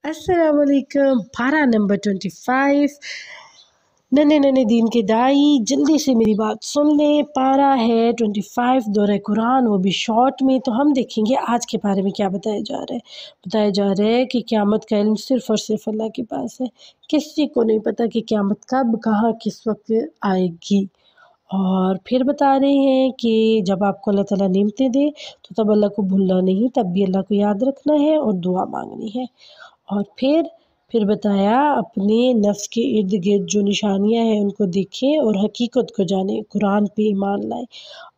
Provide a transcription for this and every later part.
السلام علیکم۔ پارہ نمبر 25 ننے ننے دین کے دائی جلدی سے میری بات سن لیں۔ پارہ ہے 25 دورہ قرآن، وہ بھی شارٹ میں۔ تو ہم دیکھیں گے آج کے بارے میں کیا بتایا جا رہا ہے۔ بتایا جا رہا ہے کہ قیامت کا علم صرف اور صرف اللہ کے پاس ہے۔ کسی کو نہیں پتہ کہ قیامت کب کہاں کس وقت آئے گی۔ اور پھر بتا رہے ہیں کہ جب آپ کو اللہ تعالیٰ نعمتیں دے تو تب اللہ کو بھولنا نہیں، تب بھی اللہ کو یاد رکھنا ہے اور دعا مانگنی ہے۔ اور پھر بتایا اپنے نفس کے ارد گرد جو نشانیاں ہیں ان کو دیکھیں اور حقیقت کو جانیں، قرآن پہ ایمان لائیں۔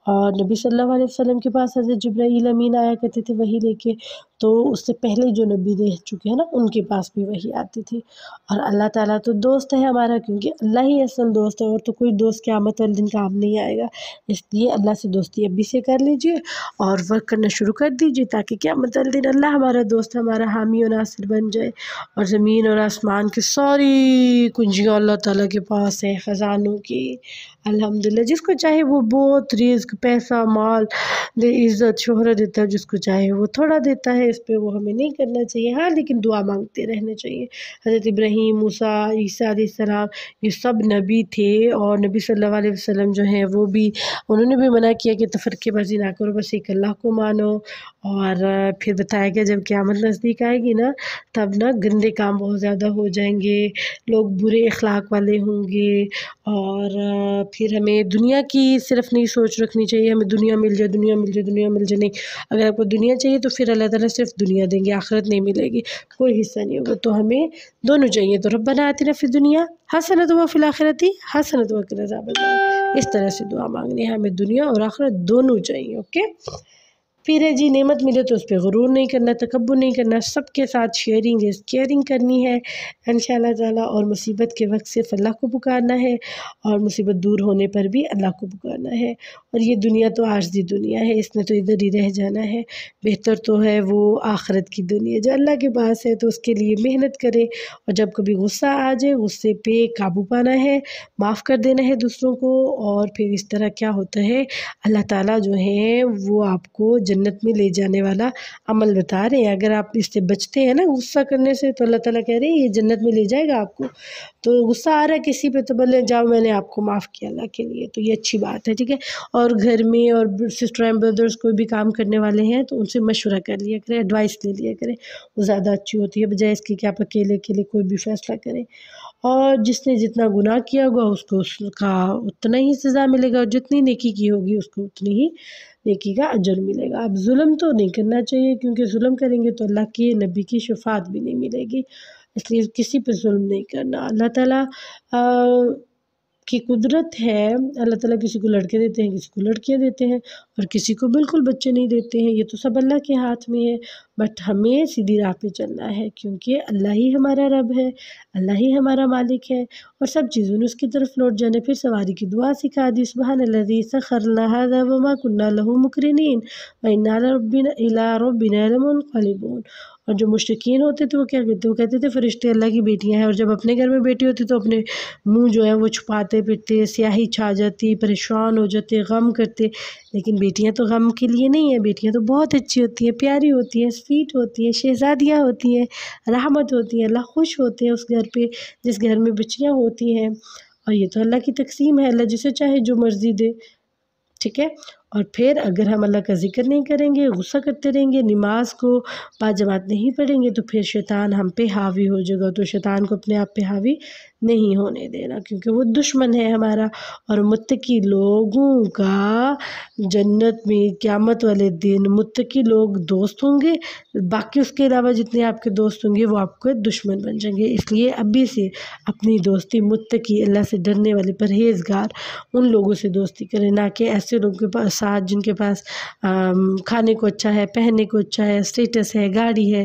اور نبی صلی اللہ علیہ وسلم کے پاس حضرت جبرائیل امین آیا کرتے تھے وحی لے کے، تو اس سے پہلے جو نبی رہ چکے ہیں نا ان کے پاس بھی وحی آتی تھی۔ اور اللہ تعالیٰ تو دوست ہے ہمارا، کیونکہ اللہ ہی اصل دوست ہے، اور تو کوئی دوست قیامت والے دن کام نہیں آئے گا۔ اس لیے اللہ سے دوستی ابھی سے کر لیجئے اور ورک کرنا شروع کر دیجئے، تاکہ قیامت والے دن اللہ ہمارا دوست، ہمارا حامی و ناصر بن جائے۔ اور زمین اور آسمان کی ساری کنجیاں اللہ تعالیٰ کے پاس ہیں، خزانوں کی۔ الحمدللہ جس کو چاہے وہ بہت رزق، پیسہ، مال، عزت، شہرت دیتا ہے، جس کو چاہے وہ تھوڑا دیتا ہے۔ اس پہ وہ ہمیں نہیں کرنا چاہیے، ہاں لیکن دعا مانگتے رہنا چاہیے۔ حضرت ابراہیم، موسیٰ، عیسیٰ علیہ السلام یہ سب نبی تھے، اور نبی صلی اللہ علیہ وسلم جو ہیں وہ بھی، انہوں نے بھی منع کیا کہ تفرقے بازی نہ کرو، بس ایک اللہ کو مانو۔ اور پھر بتایا کہ جب قیامت نزدیک آئے گی نا، تب نا گندے کام بہت زیادہ ہو جائیں گے، لوگ برے اخلاق والے ہوں گے۔ اور پھر ہمیں دنیا کی صرف نہیں سوچ رکھنی چاہیے، ہمیں دنیا مل جائے، دنیا مل جائے، دنیا مل جائے، نہیں۔ اگر آپ کو دنیا چاہیے تو پھر اللہ تعالیٰ صرف دنیا دیں گے، آخرت نہیں ملے گی، کوئی حصہ نہیں ہوگا۔ تو ہمیں دونوں چاہیے، تو ربنا آتنا فی الدنیا حسنۃ وفی الآخرۃ حسنۃ وقنا عذاب النار، اس طرح سے دعا مانگنی ہے، ہمیں دنیا اور آخرت دونوں چاہیے۔ اوکے، پھر ہے جی نعمت ملے تو اس پہ غرور نہیں کرنا، تکبر نہیں کرنا، سب کے ساتھ شیئرنگ از کیئرنگ کرنی ہے انشاءاللہ تعالیٰ۔ اور مصیبت کے وقت صرف اللہ کو پکارنا ہے، اور مصیبت دور ہونے پر بھی اللہ کو پکارنا ہے۔ اور یہ دنیا تو عارضی دنیا ہے، اس نے تو ادھر ہی رہ جانا ہے، بہتر تو ہے وہ آخرت کی دنیا جو اللہ کے پاس ہے، تو اس کے لیے محنت کریں۔ اور جب کبھی غصہ آ جائے، غصے پہ قابو پانا ہے، معاف کر دینا ہے دوسروں کو، اور پھر اس طرح کیا ہوتا ہے، اللہ تعالیٰ جو ہے وہ آپ کو جنت میں لے جانے والا عمل بتا رہے ہیں۔ اگر آپ اس سے بچتے ہیں نا غصہ کرنے سے، تو اللہ تعالیٰ کہہ رہے ہیں یہ جنت میں لے جائے گا آپ کو۔ تو غصہ آ رہا ہے کسی پہ تو بولے جاؤ میں نے آپ کو معاف کیا اللہ کے لیے، تو یہ اچھی بات ہے، ٹھیک ہے۔ اور گھر میں اور سسٹر اینڈ بردرس کوئی بھی کام کرنے والے ہیں تو ان سے مشورہ کر لیا کریں، ایڈوائس لے لیا کریں، وہ زیادہ اچھی ہوتی ہے بجائے اس کی کہ آپ اکیلے کوئی بھی فیصلہ کریں۔ اور جس نے جتنا گناہ کیا ہوگا اس کو اس کا اتنا ہی سزا ملے گا، اور جتنی نیکی کی ہوگی اس کو اتنی ہی نیکی کا اجر ملے گا۔ اب ظلم تو نہیں کرنا چاہیے، کیونکہ ظلم کریں گے تو اللہ کی نبی کی شفاعت بھی نہیں ملے گی، اس لیے کسی پہ ظلم نہیں کرنا۔ اللہ تعالیٰ کی قدرت ہے، اللہ تعالیٰ کسی کو لڑکے دیتے ہیں، کسی کو لڑکیاں دیتے ہیں، اور کسی کو بالکل بچے نہیں دیتے ہیں، یہ تو سب اللہ کے ہاتھ میں ہے۔ بٹ ہمیں سیدھی راہ پہ چلنا ہے، کیونکہ اللہ ہی ہمارا رب ہے، اللہ ہی ہمارا مالک ہے، اور سب چیزوں نے اس کی طرف لوٹ جانا۔ پھر سواری کی دعا سکھا دی، سبحان الذی سخر لنا ھذا وما كنا له مقرنین وإنا إلی ربنا لمنقلبون۔ اور جو مشرکین ہوتے تھے وہ کیا کہتے، وہ کہتے تھے فرشتے اللہ کی بیٹیاں ہیں، اور جب اپنے گھر میں بیٹی ہوتی تو اپنے منہ جو ہے وہ چھپاتے پھرتے، سیاہی چھا جاتی، پریشان ہو جاتے، غم کرتے۔ لیکن بیٹیاں تو غم کے لیے نہیں ہیں، بیٹیاں تو بہت اچھی ہوتی ہیں، پیاری ہوتی ہیں، سویٹ ہوتی ہیں، شہزادیاں ہوتی ہیں، رحمت ہوتی ہیں، اللہ خوش ہوتے ہیں اس گھر پہ جس گھر میں بچیاں ہوتی ہیں۔ اور یہ تو اللہ کی تقسیم ہے، اللہ جسے چاہے جو مرضی دے، ٹھیک ہے۔ اور پھر اگر ہم اللہ کا ذکر نہیں کریں گے، غصہ کرتے رہیں گے، نماز کو باجماعت نہیں پڑھیں گے، تو پھر شیطان ہم پہ حاوی ہو جائے گا۔ تو شیطان کو اپنے آپ پہ حاوی نہیں ہونے دینا، کیونکہ وہ دشمن ہے ہمارا۔ اور متقی لوگوں کا جنت میں قیامت والے دن متقی لوگ دوست ہوں گے، باقی اس کے علاوہ جتنے آپ کے دوست ہوں گے وہ آپ کو دشمن بن جائیں گے۔ اس لیے ابھی سے اپنی دوستی متقی، اللہ سے ڈرنے والے، پرہیزگار ان لوگوں سے دوستی کریں، نہ کہ ایسے لوگوں کے پاس ساتھ جن کے پاس کھانے کو اچھا ہے، پہننے کو اچھا ہے، اسٹیٹس ہے، گاڑی ہے،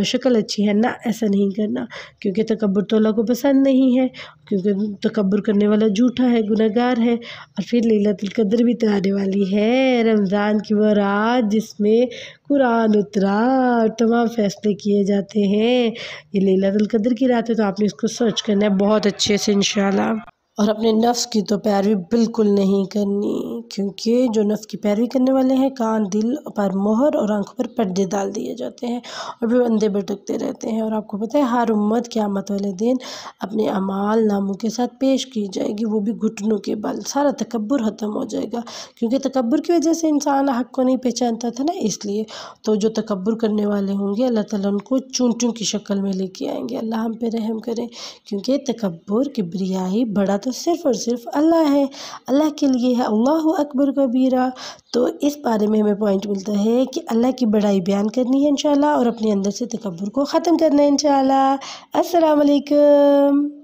شکل اچھی ہے، نہ ایسا نہیں کرنا، کیونکہ تکبر تو اللہ کو پسند نہیں ہے، کیونکہ تکبر کرنے والا جھوٹا ہے، گناہ گار ہے۔ اور پھر لیلۃ القدر بھی تو آنے والی ہے، رمضان کی وہ رات جس میں قرآن اترا اور تمام فیصلے کیے جاتے ہیں، یہ لیلۃ القدر کی رات ہے، تو آپ نے اس کو سرچ کرنا ہے بہت اچھے سے انشاءاللہ۔ اور اپنے نفس کی تو پیروی بالکل نہیں کرنی، کیونکہ جو نفس کی پیروی کرنے والے ہیں کان دل پر مہر اور آنکھوں پر پردے ڈال دیے جاتے ہیں اور پھر اندھے بھٹکتے رہتے ہیں۔ اور آپ کو پتہ ہے ہر امت قیامت والے دن اپنے اعمال ناموں کے ساتھ پیش کی جائے گی، وہ بھی گھٹنوں کے بل، سارا تکبر ختم ہو جائے گا، کیونکہ تکبر کی وجہ سے انسان حق کو نہیں پہچانتا تھا نا، اس لیے تو جو تکبر کرنے والے ہوں گے اللہ تعالیٰ ان کو چونٹیوں کی شکل میں لے کے آئیں گے۔ اللہ ہم پہ رحم کرے، کیونکہ تکبر کبریائی بڑا تو صرف اور صرف اللہ ہے، اللہ کے لیے ہے، اللہ اکبر کبیرہ۔ تو اس بارے میں ہمیں پوائنٹ ملتا ہے کہ اللہ کی بڑائی بیان کرنی ہے انشاءاللہ، اور اپنے اندر سے تکبر کو ختم کرنا ہے انشاءاللہ۔ السلام علیکم۔